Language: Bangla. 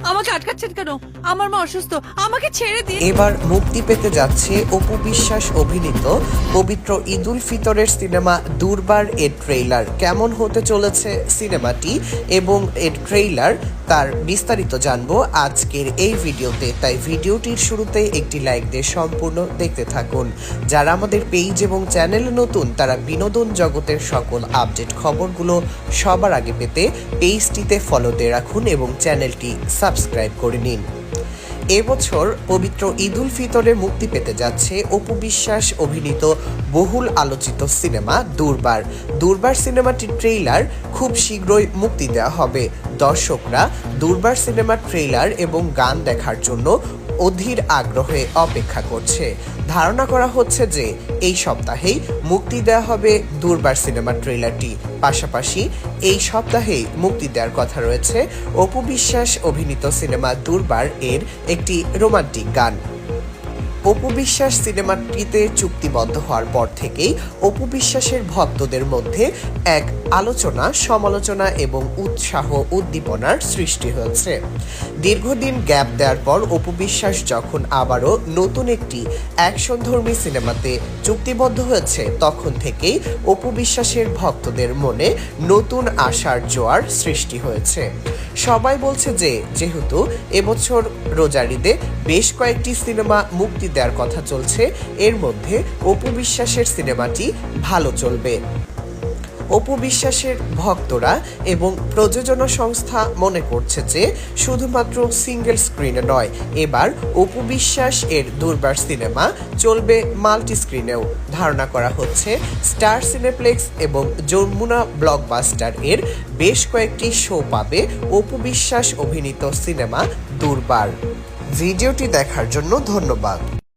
আমাকে আটকাচ্ছেন কেন? আমার মা অসুস্থ, আমাকে ছেড়ে দিন। এবার মুক্তি পেতে যাচ্ছে অপু বিশ্বাস অভিনীত পবিত্র ঈদুল ফিতরের সিনেমা দুর্বার এর ট্রেইলার। কেমন হতে চলেছে সিনেমাটি এবং এর ট্রেইলার তার বিস্তারিত জানবো আজকের এই ভিডিওতে। তাই ভিডিওটির শুরুতে একটি লাইক দিয়ে সম্পূর্ণ দেখতে থাকুন। যারা আমাদের পেজ এবং চ্যানেলে নতুন তারা বিনোদন জগতের সকল আপডেট খবরগুলো সবার আগে পেতে পেজটিতে ফলো দিয়ে রাখুন এবং চ্যানেলটি সাবস্ক্রাইব করে নিন। এবছর পবিত্র ঈদুল ফিতরে মুক্তি পেতে যাচ্ছে অপু বিশ্বাস অভিনীত বহুল আলোচিত সিনেমা দুর্বার। দুর্বার সিনেমাটির ট্রেইলার খুব শীঘ্রই মুক্তি দেওয়া হবে। দর্শকরা দুর্বার সিনেমার ট্রেইলার এবং গান দেখার জন্য অধীর আগ্রহে অপেক্ষা করছে। ধারণা করা হচ্ছে যে এই সপ্তাহেই মুক্তি দেওয়া হবে দুর্বার সিনেমার ট্রেইলারটি। পাশাপাশি এই সপ্তাহেই মুক্তি দেওয়ার কথা রয়েছে অপু বিশ্বাস অভিনীত সিনেমা দুর্বার এর একটি রোমান্টিক গান। অপু বিশ্বাস সিনেমাটিতে চুক্তিবদ্ধ হওয়ার পর থেকেই অপু বিশ্বাসের ভক্তদের মধ্যে এক আলোচনা, সমালোচনা এবং উৎসাহ উদ্দীপনার সৃষ্টি হয়েছে। দীর্ঘদিন গ্যাপ দেওয়ার পর অপু বিশ্বাস যখন আবারও নতুন একটি অ্যাকশনধর্মী সিনেমাতে চুক্তিবদ্ধ হয়েছে, তখন থেকেই অপু বিশ্বাসের ভক্তদের মনে নতুন আশার জোয়ার সৃষ্টি হয়েছে। সবাই বলছে যে যেহেতু এবছর রোজার ঈদে বেশ কয়েকটি সিনেমা মুক্তি দেওয়ার কথা চলছে, এর মধ্যে অপু বিশ্বাসের সিনেমাটি ভালো চলবে। অপু বিশ্বাসের ভক্তরা এবং প্রযোজনা সংস্থা মনে করছে যে শুধুমাত্র সিঙ্গেল স্ক্রিনে নয়, এবার অপু বিশ্বাস এর দুর্বার সিনেমা চলবে মাল্টি স্ক্রিনেও। ধারণা করা হচ্ছে স্টার সিনেপ্লেক্স এবং যমুনা ব্লকবাস্টার এর বেশ কয়েকটি শো পাবে অপু বিশ্বাস অভিনীত সিনেমা দুর্বার। ভিডিওটি দেখার জন্য ধন্যবাদ।